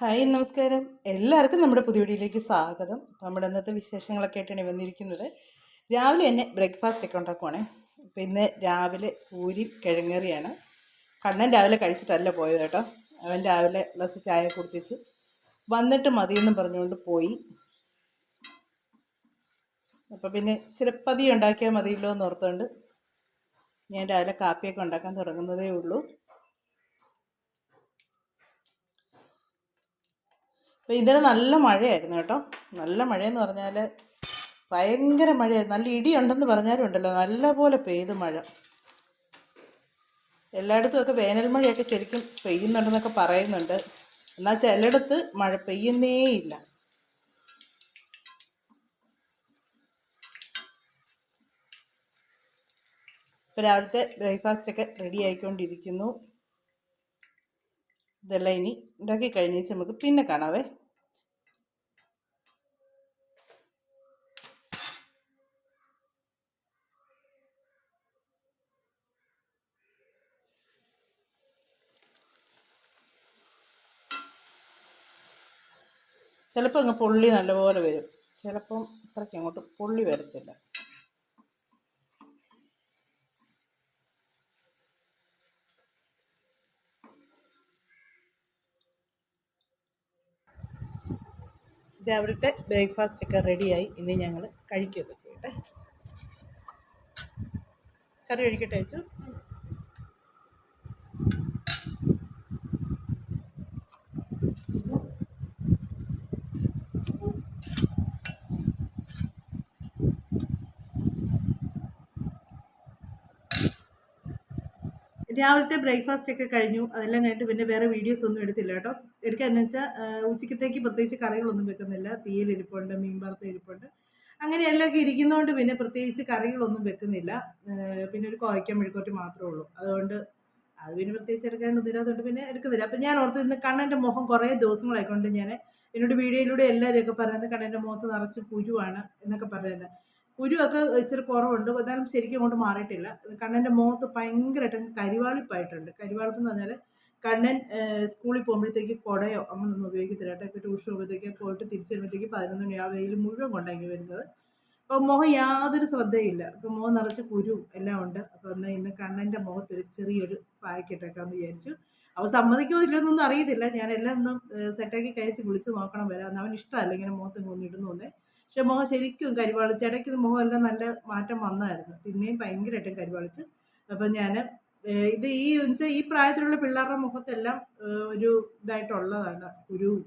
Hi നമസ്കാരം. എല്ലാവർക്കും നമ്മുടെ പുതിയ വീഡിയോയിലേക്ക് സ്വാഗതം. നമ്മുടെ ഇന്നത്തെ വിശേഷങ്ങളൊക്കെ ആയിട്ടാണ് വന്നിരിക്കുന്നത്. രാവിലെ തന്നെ ബ്രേക്ക്ഫാസ്റ്റ് ഒക്കെ ഉണ്ടാക്കുവാണേ. അപ്പോൾ ഇന്ന് രാവിലെ പൂരി കിഴങ്ങറിയാണ്. കണ്ണൻ രാവിലെ കഴിച്ചിട്ടല്ല പോയത് കേട്ടോ. അവൻ രാവിലെ ഗ്ലാസ് ചായ കുടിച്ചു വന്നിട്ട് മതിയെന്നും പറഞ്ഞുകൊണ്ട് പോയി. അപ്പോൾ പിന്നെ ചിലപ്പതി ഉണ്ടാക്കിയാൽ മതിയല്ലോ എന്ന് ഓർത്തുകൊണ്ട് ഞാൻ രാവിലെ കാപ്പിയൊക്കെ ഉണ്ടാക്കാൻ തുടങ്ങുന്നതേ ഉള്ളൂ. അപ്പോൾ ഇന്നലെ നല്ല മഴയായിരുന്നു കേട്ടോ. നല്ല മഴയെന്ന് പറഞ്ഞാൽ ഭയങ്കര മഴയായിരുന്നു. നല്ല ഇടിയുണ്ടെന്ന് പറഞ്ഞാലും ഉണ്ടല്ലോ, നല്ലപോലെ പെയ്ത് മഴ. എല്ലായിടത്തും ഒക്കെ വേനൽ മഴയൊക്കെ ശരിക്കും പെയ്യുന്നുണ്ടെന്നൊക്കെ പറയുന്നുണ്ട്. എന്നാൽ ചിലയിടത്ത് മഴ പെയ്യുന്നേ ഇല്ല. ഇപ്പോൾ രാവിലത്തെ ബ്രേക്ക്ഫാസ്റ്റൊക്കെ റെഡി ആയിക്കൊണ്ടിരിക്കുന്നു. ഇതെല്ലാം ഇനി ഉണ്ടാക്കി കഴിഞ്ഞേച്ച് നമുക്ക് പിന്നെ കാണാവേ. ചിലപ്പോൾ അങ്ങ് പൊള്ളി നല്ലപോലെ വരും, ചിലപ്പം അത്രയ്ക്ക് അങ്ങോട്ട് പൊള്ളി വരത്തില്ല. രാവിലത്തെ ബ്രേക്ക്ഫാസ്റ്റ് ഒക്കെ റെഡിയായി. ഇനി ഞങ്ങൾ കഴിക്കുകയൊക്കെ ചെയ്യട്ടെ. കറി കഴിക്കട്ടെ വെച്ചു. രാവിലത്തെ ബ്രേക്ക്ഫാസ്റ്റ് ഒക്കെ കഴിഞ്ഞു. അതെല്ലാം കഴിഞ്ഞിട്ട് പിന്നെ വേറെ വീഡിയോസ് ഒന്നും എടുത്തില്ല കേട്ടോ. എടുക്കാന്ന് വെച്ചാൽ ഉച്ചക്കത്തേക്ക് പ്രത്യേകിച്ച് കറികളൊന്നും വെക്കുന്നില്ല. തീയലിരിപ്പുണ്ട്, മീൻ വറുത്ത ഇരിപ്പുണ്ട്, അങ്ങനെ എല്ലാം ഒക്കെ ഇരിക്കുന്നതുകൊണ്ട് പിന്നെ പ്രത്യേകിച്ച് കറികളൊന്നും വെക്കുന്നില്ല. പിന്നെ ഒരു കോവയ്ക്ക മെഴുക്കോട്ട് മാത്രമേ ഉള്ളൂ. അതുകൊണ്ട് അത് പിന്നെ പ്രത്യേകിച്ച് എടുക്കാനൊന്നുമില്ല, അതുകൊണ്ട് പിന്നെ എടുക്കുന്നില്ല. അപ്പം ഞാൻ ഓർത്ത് ഇന്ന് കണ്ണൻ്റെ മുഖം കുറേ ദിവസങ്ങളായിക്കൊണ്ട് ഞാൻ എന്നോട് വീഡിയോയിലൂടെ എല്ലാവരും പറയുന്നത് കണ്ണൻ്റെ മുഖത്ത് നിറച്ച് കുരുവാണ് എന്നൊക്കെ പറയുന്നത്. കുരുവൊക്കെ ഇച്ചിരി കുറവുണ്ട്, എന്നാലും ശരിക്കും അങ്ങോട്ട് മാറിയിട്ടില്ല. കണ്ണൻ്റെ മുഖത്ത് ഭയങ്കരമായിട്ട് കരിവാളിപ്പായിട്ടുണ്ട്. കരിവാളിപ്പ് എന്ന് പറഞ്ഞാൽ കണ്ണൻ സ്കൂളിൽ പോകുമ്പോഴത്തേക്ക് കുടയോ അങ്ങനൊന്നും ഉപയോഗിക്കത്തില്ല കേട്ടോ. ഇപ്പോൾ ട്യൂഷൻ പോകുമ്പോഴത്തേക്ക് പോയിട്ട് തിരിച്ചു വരുമ്പോഴത്തേക്ക് 11 മണി ആ വെയിൽ മുഴുവൻ കൊണ്ടാക്കി വരുന്നത്. അപ്പോൾ മുഖം യാതൊരു ശ്രദ്ധയില്ല. അപ്പോൾ മുഖം നിറച്ച് കുരുവും എല്ലാം ഉണ്ട്. അപ്പോൾ എന്നാൽ ഇന്ന് കണ്ണൻ്റെ മുഖത്തൊരു ചെറിയൊരു പായ്ക്കിട്ടേക്കാന്ന് വിചാരിച്ചു. അവൻ സമ്മതിക്കുമോ ഇല്ലെന്നൊന്നും അറിയത്തില്ല. ഞാൻ എല്ലാം ഒന്നും സെറ്റാക്കി കഴിച്ച് വിളിച്ച് നോക്കണം വരാം. അവൻ ഇഷ്ടമല്ല ഇങ്ങനെ മുഖത്ത് കൊണ്ടിടുന്നൊന്നേ. പക്ഷെ മുഖം ശരിക്കും കരിവാളിച്ച്. ഇടയ്ക്ക് മുഖം എല്ലാം നല്ല മാറ്റം വന്നായിരുന്നു, പിന്നെയും ഭയങ്കരമായിട്ടും കരിവാളിച്ച്. അപ്പം ഞാൻ ഇത് ഈ പ്രായത്തിലുള്ള പിള്ളേരുടെ മുഖത്തെല്ലാം ഒരു ഇതായിട്ടുള്ളതാണ് കുരുവും.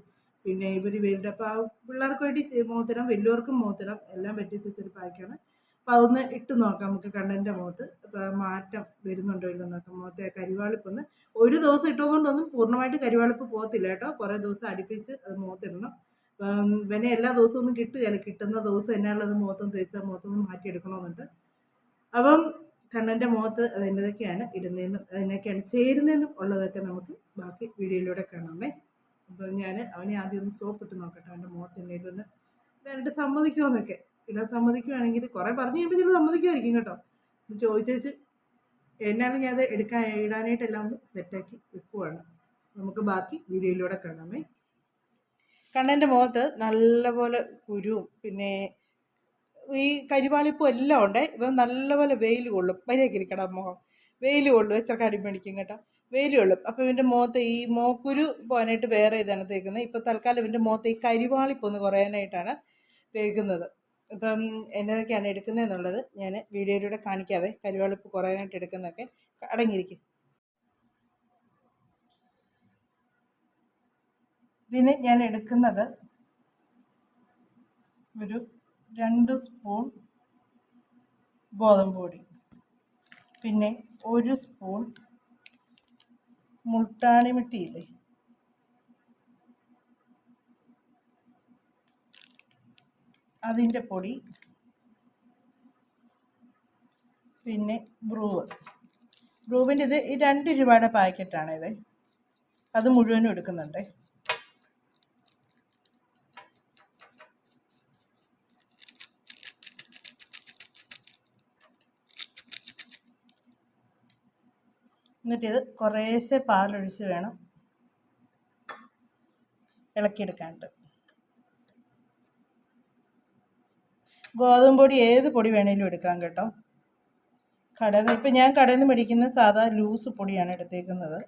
പിന്നെ ഇവർ വലുത്. അപ്പോൾ ആ പിള്ളേർക്ക് വേണ്ടി മുഖത്തിടാം, വലിയവർക്കും മുഖത്തിടാം, എല്ലാം പറ്റിയ സൈസിൽ പായ്ക്കാണ്. അപ്പോൾ അതൊന്ന് ഇട്ട് നോക്കാം നമുക്ക് കണ്ണൻ്റെ മുഖത്ത്. അപ്പോൾ മാറ്റം വരുന്നുണ്ടോ ഇല്ലെന്ന് നോക്കാം. മുഖത്തെ കരിവാളിപ്പൊന്ന് ഒരു ദിവസം ഇട്ടതുകൊണ്ടൊന്നും പൂർണ്ണമായിട്ട് കരിവാളിപ്പ് പോകത്തില്ല കേട്ടോ. കുറേ ദിവസം അടുപ്പിച്ച് അത് മുഖത്തിടണം. ഇവനെ എല്ലാ ദിവസവും ഒന്നും കിട്ടുകയില്ല. കിട്ടുന്ന ദിവസം എന്നാലുള്ളത് മുഖത്തൊന്ന് തേച്ചാൽ മുഖത്തൊന്ന് മാറ്റിയെടുക്കണമെന്നുണ്ട്. അപ്പം കണ്ണൻ്റെ മുഖത്ത് അതെന്നതൊക്കെയാണ് ഇടുന്നതെന്നും അതെന്നൊക്കെയാണ് ചേരുന്നതെന്നും ഉള്ളതൊക്കെ നമുക്ക് ബാക്കി വീഡിയോയിലൂടെ കാണാമേ. അപ്പം ഞാൻ അവനെ ആദ്യം ഒന്ന് സോപ്പ് ഇട്ട് നോക്കട്ടെ, അവൻ്റെ മുഖത്ത് എന്തെങ്കിലും ഒന്ന് ഇടാനായിട്ട് സമ്മതിക്കുമോന്നൊക്കെ. ഇടാൻ സമ്മതിക്കുവാണെങ്കിൽ കുറേ പറഞ്ഞു കഴിയുമ്പോൾ ചില സമ്മതിക്കുമായിരിക്കും കേട്ടോ. ചോദിച്ചേച്ച് എന്നാലും ഞാൻ അത് ഇടാനായിട്ടെല്ലാം ഒന്ന് സെറ്റാക്കി വെക്കുവാണ്. നമുക്ക് ബാക്കി വീഡിയോയിലൂടെ കാണാമേ. കണ്ണൻ്റെ മുഖത്ത് നല്ലപോലെ കുരുവും പിന്നെ ഈ കരിവാളിപ്പും എല്ലാം ഉണ്ട്. ഇപ്പം നല്ലപോലെ വെയിൽ കൊള്ളും. മര്യാദയ്ക്ക് ഇരിക്കണം മുഖം. വെയിൽ കൊള്ളും, എത്ര അടിമടിക്കും കേട്ടോ. വെയിൽ കൊള്ളും. അപ്പോൾ ഇവൻ്റെ മുഖത്ത് ഈ മോക്കുരു പോകാനായിട്ട് വേറെ ഇതാണ് തേക്കുന്നത്. ഇപ്പം തൽക്കാലം ഇവൻ്റെ മുഖത്ത് ഈ കരിവാളിപ്പൊന്ന് കുറയാനായിട്ടാണ് തേക്കുന്നത്. ഇപ്പം എന്നതൊക്കെയാണ് എടുക്കുന്നതെന്നുള്ളത് ഞാൻ വീഡിയോയിലൂടെ കാണിക്കാവേ. കരിവാളിപ്പ് കുറയാനായിട്ട് എടുക്കുന്നതൊക്കെ. അടങ്ങിയിരിക്കും. ഇതിന് ഞാൻ എടുക്കുന്നത് ഒരു 2 സ്പൂൺ ഗോതമ്പ് പൊടി, പിന്നെ 1 സ്പൂൺ മുൾട്ടാണി മിട്ടിയില്ലേ, അതിൻ്റെ പൊടി, പിന്നെ ബ്രൂവിൻ്റെ ഇത് ഈ 2 രൂപയുടെ പാക്കറ്റാണ് ഇത്. അത് മുഴുവനും എടുക്കുന്നുണ്ട്. എന്നിട്ടിത് കുറേശ്ശെ പാലൊഴിച്ച് വേണം ഇളക്കിയെടുക്കാനുണ്ട്. ഗോതമ്പ് പൊടി ഏത് പൊടി വേണേലും എടുക്കാം കേട്ടോ. ഇപ്പം ഞാൻ കടയിൽ നിന്ന് മേടിക്കുന്ന സാധാ ലൂസ് പൊടിയാണ് എടുത്തേക്കുന്നത്.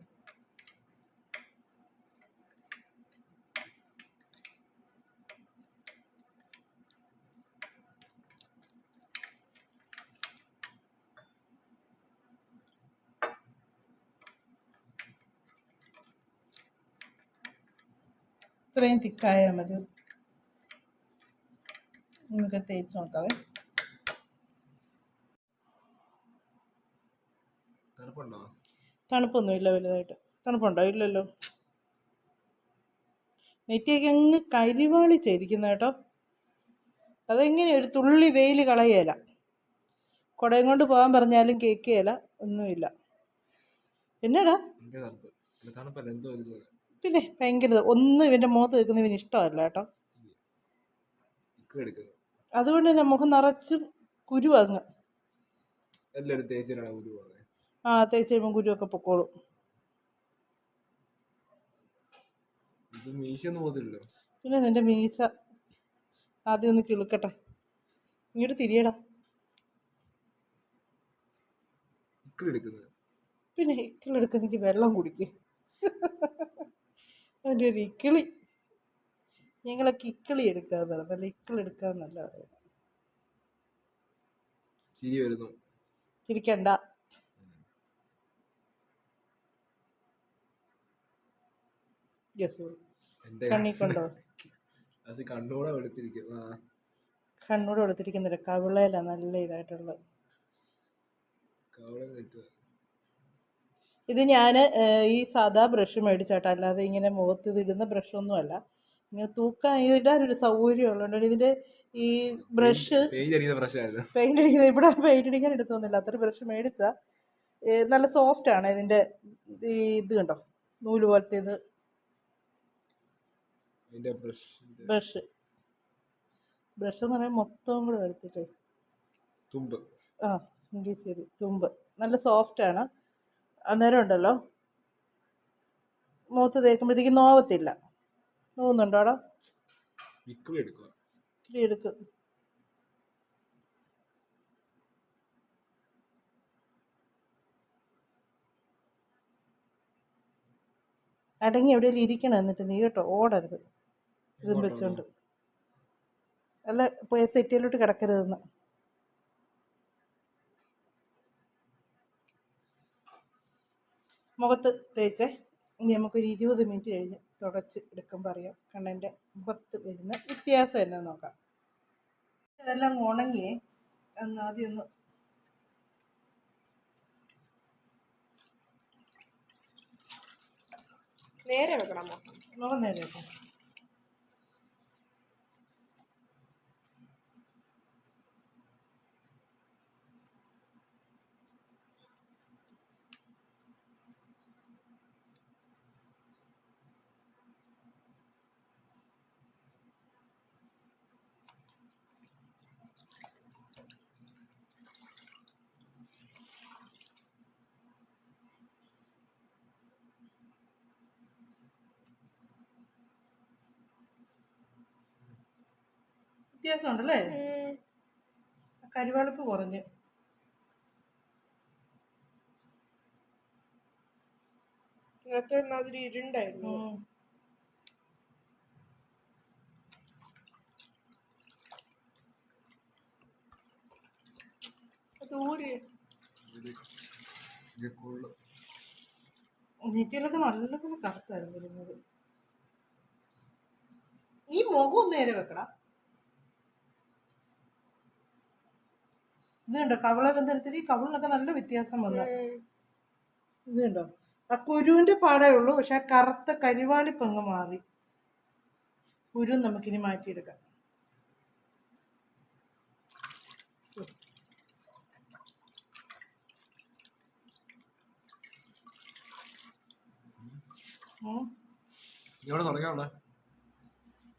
ഇത്രയും തിക്കായാൽ മതി. നമുക്ക് തേച്ച് നോക്കാവേ. തണുപ്പൊന്നുമില്ല വലുതായിട്ട്. തണുപ്പുണ്ടോ? ഇല്ലല്ലോ. നെറ്റിയൊക്കെ അങ്ങ് കരിവാളിച്ചായിരിക്കുന്ന കേട്ടോ. അതെങ്ങനെ ഒരു തുള്ളി വെയിൽ കളയേല. കുടയും കൊണ്ട് പോകാൻ പറഞ്ഞാലും കേൾക്കുകയില്ല, ഒന്നുമില്ല. എന്നാടാ പിന്നെ ഭയങ്കര ഒന്നും ഇവൻ്റെ മുഖത്ത് വെക്കുന്ന ഇവന് ഇഷ്ടമല്ല കേട്ടോ. അതുകൊണ്ട് തന്നെ മുഖം നിറച്ചും കുരുവങ്ങ്. തേച്ച് കഴിയുമ്പോൾ കുരുവൊക്കെ പൊക്കോളും. പിന്നെ നിന്റെ മീശ ആദ്യം ഒന്ന് കിളുക്കട്ടെ. ഇങ്ങോട്ട് തിരിയടാ. പിന്നെ ഇക്കിളെടുക്കുന്നെങ്കിൽ വെള്ളം കുടിക്കും. അവൻ്റെ ഒരു ഇക്കിളി. ഞങ്ങളൊക്കെ ഇക്കിളി എടുക്കാന്നല്ല, നല്ല ഇക്കിളെടുക്കാന്നല്ല പറയുന്നത്. ചിരിക്കണ്ട. കണ്ണി കൊണ്ടോ? കണ്ണൂടെ എടുത്തിരിക്കുന്നില്ല, കവിളയില നല്ല ഇതായിട്ടുള്ളത്. ഇത് ഞാൻ ഈ സാധാ ബ്രഷ് മേടിച്ചാട്ടോ, അല്ലാതെ ഇങ്ങനെ മുഖത്ത് ഇതിടുന്ന ബ്രഷൊന്നും അല്ല. ഇങ്ങനെ തൂക്കാൻ ഇടാനൊരു സൗകര്യം ഉള്ളതുകൊണ്ട് ഇതിൻ്റെ ഈ ബ്രഷ് പെയിൻ്റ് അടിക്കുന്നത് ഇവിടെ പെയിൻ്റ് അടിക്കാൻ എടുത്തൊന്നുമില്ല. അത്ര ബ്രഷ് മേടിച്ചാൽ നല്ല സോഫ്റ്റാണ് ഇതിൻ്റെ ഈ ഇത് കണ്ടോ, നൂല് പോലത്തെ ഇത് ബ്രഷ്. ബ്രഷ് എന്ന് പറയുമ്പോൾ മൊത്തം കൂടെ വരുത്തിട്ടേ തുമ്പ്. എങ്കിൽ ശരി, തുമ്പ് നല്ല സോഫ്റ്റാണ്. അന്നേരം ഉണ്ടല്ലോ മുഖത്ത് തേക്കുമ്പോഴത്തേക്ക് നോവത്തില്ല. നോവുന്നുണ്ടോ അവിടെ? എടുക്കും. അടങ്ങി എവിടെയെങ്കിലും ഇരിക്കണം എന്നിട്ട് നീ കേട്ടോ, ഓടരുത് ഇതും വെച്ചോണ്ട്. അല്ല പോയി സെറ്റിയിലോട്ട് കിടക്കരുതെന്ന്. മുഖത്ത് തേച്ചേ. ഇനി നമുക്കൊരു 20 മിനിറ്റ് കഴിഞ്ഞ് തുടച്ച് എടുക്കുമ്പോൾ അറിയാം കണ്ണിൻ്റെ മുഖത്ത് വരുന്ന വ്യത്യാസം എന്നാ നോക്കാം. ഇതെല്ലാം ഉണങ്ങിയേ. ആദ്യം ഒന്ന് നേരെ വെക്കണമോ? നേരെ വെക്കാം. വ്യത്യാസം ഉണ്ടല്ലേ? കരിവാളിപ്പ് കുറഞ്ഞ്. ഇരുണ്ടായിരുന്നു. നെറ്റിയിലൊക്കെ നല്ലപോലെ കറുത്തായിരുന്നു വരുന്നത്. ഈ മുഖം നേരെ വെക്കടാ. ഇത് കണ്ടോ കവിളെന്തെടുത്തിട്ട്? ഈ കവിളിനൊക്കെ നല്ല വ്യത്യാസം വന്നു. ഇത് കണ്ടോ, ആ കുരുവിന്റെ പാടേ ഉള്ളൂ, പക്ഷെ ആ കറുത്ത കരിവാളിപ്പങ്ങ് മാറി. കുരു നമുക്കിനി മാറ്റിയെടുക്കാം.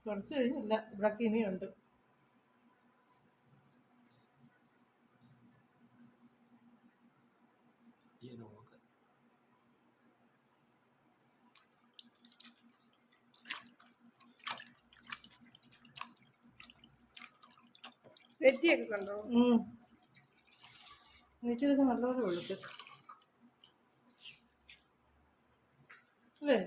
കുറച്ച് കഴിഞ്ഞില്ല, ഇവിടൊക്കെ ഇനിയുണ്ട്. നെറ്റിയൊക്കെ കണ്ടോ? നെറ്റിയൊക്കെ നല്ലപോലെ വെളുത്ത് അല്ലേ?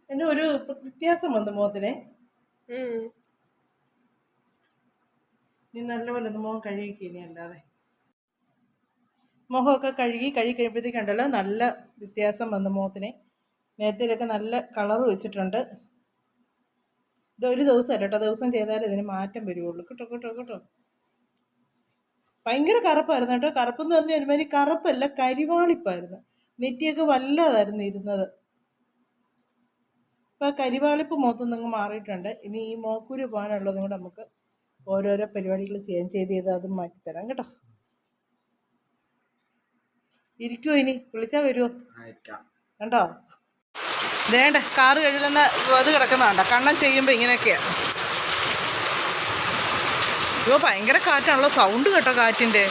എന്നെ ഒരു വ്യത്യാസം വന്നു മുഖത്തിനെ. നീ നല്ലപോലെ ഒന്ന് മുഖം കഴുകിക്കിനി. അല്ലാതെ മുഖമൊക്കെ കഴുകി കഴിയുമ്പോഴത്തേക്കുണ്ടല്ലോ നല്ല വ്യത്യാസം വന്നു മുഖത്തിന്. നേരത്തേലൊക്കെ നല്ല കളർ വെച്ചിട്ടുണ്ട്. ഇത് ഒരു ദിവസം കേട്ടോ, ദിവസം ചെയ്താലേ ഇതിന് മാറ്റം വരുവുള്ളൂ. കേട്ടോ കേട്ടോ കേട്ടോ. ഭയങ്കര കറുപ്പായിരുന്നു കേട്ടോ. കറുപ്പെന്ന് പറഞ്ഞാൽ ഒരുമാതിരി കറുപ്പല്ല, കരിവാളിപ്പായിരുന്നു. നെറ്റിയൊക്കെ വല്ലാതായിരുന്നു ഇരുന്നത്. ഇപ്പം കരിവാളിപ്പ് മുഖത്ത് നിങ്ങൾ മാറിയിട്ടുണ്ട്. ഇനി ഈ മോക്കൂര് പോകാനുള്ളതും കൂടെ നമുക്ക് ഓരോരോ പരിപാടികൾ ചെയ്ത് അതും മാറ്റിത്തരാം കേട്ടോ. ഇരിക്കുവോ ഇനി? വിളിച്ചാൽ വരുമോ? കണ്ടോ ദേണ്ട കാറ് കഴുകുന്ന അത് കിടക്കുന്നതാണ്ട. കണ്ണം ചെയ്യുമ്പോൾ ഇങ്ങനെയൊക്കെയാണ്. അയ്യോ ഭയങ്കര കാറ്റാണല്ലോ, സൗണ്ട് കേട്ടോ കാറ്റിൻ്റെ.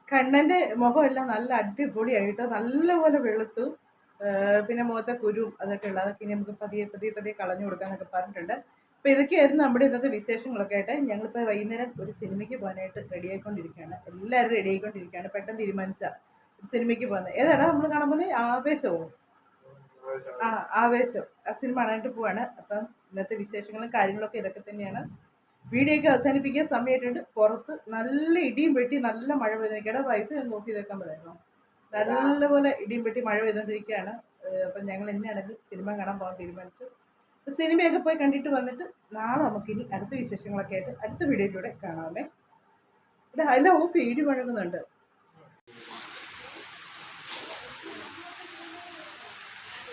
കണ്ണൻ്റെ മുഖമെല്ലാം നല്ല അടിപൊളിയായിട്ടോ, നല്ലപോലെ വെളുത്തു. പിന്നെ മുഖത്തെ കുരു അതൊക്കെ ഉള്ളത് അതൊക്കെ ഇനി നമുക്ക് പതിയെ കളഞ്ഞു കൊടുക്കാന്നൊക്കെ പറഞ്ഞിട്ടുണ്ട്. അപ്പോൾ ഇതൊക്കെയായിരുന്നു നമ്മുടെ ഇന്നത്തെ വിശേഷങ്ങളൊക്കെ ആയിട്ട്. ഞങ്ങളിപ്പോൾ വൈകുന്നേരം ഒരു സിനിമയ്ക്ക് പോകാനായിട്ട് റെഡി ആയിക്കൊണ്ടിരിക്കുകയാണ്. എല്ലാവരും റെഡി ആയിക്കൊണ്ടിരിക്കുകയാണ്. പെട്ടെന്ന് തീരുമാനിച്ച ഒരു സിനിമയ്ക്ക് പോകുന്നത്. ഏതാടാ നമ്മൾ കാണാൻ പോകുന്നത്? ആവേശമോ? ആവേശം. ആ സിനിമ കാണാനായിട്ട് പോവാണ്. അപ്പം ഇന്നത്തെ വിശേഷങ്ങളും കാര്യങ്ങളൊക്കെ ഇതൊക്കെ തന്നെയാണ്. വീഡിയോ ഒക്കെ അവസാനിപ്പിക്കാൻ സമയമായിട്ടുണ്ട്. പുറത്ത് നല്ല ഇടിയും വെട്ടി നല്ല മഴ പെയ്തിരിക്കുകയാണ്. വൈകിട്ട് ഞാൻ നോക്കി ഇതേക്കാൻ പറയാമോ, നല്ലപോലെ ഇടിയും വെട്ടി മഴ പെയ്തുകൊണ്ടിരിക്കുകയാണ്. അപ്പം ഞങ്ങൾ എന്നെയാണെങ്കിൽ സിനിമ കാണാൻ പോകാൻ തീരുമാനിച്ചു. സിനിമയൊക്കെ പോയി കണ്ടിട്ട് വന്നിട്ട് നാളെ നമുക്കിനി അടുത്ത വിശേഷങ്ങളൊക്കെ ആയിട്ട് അടുത്ത വീഡിയോയിലൂടെ കാണാമേ. ഇവിടെ അല്ല പേടി മുഴങ്ങുന്നുണ്ട്.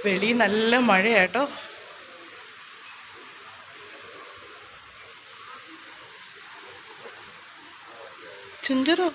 വെളി നല്ല മഴയാട്ടോ. ചുഞ്ചറോ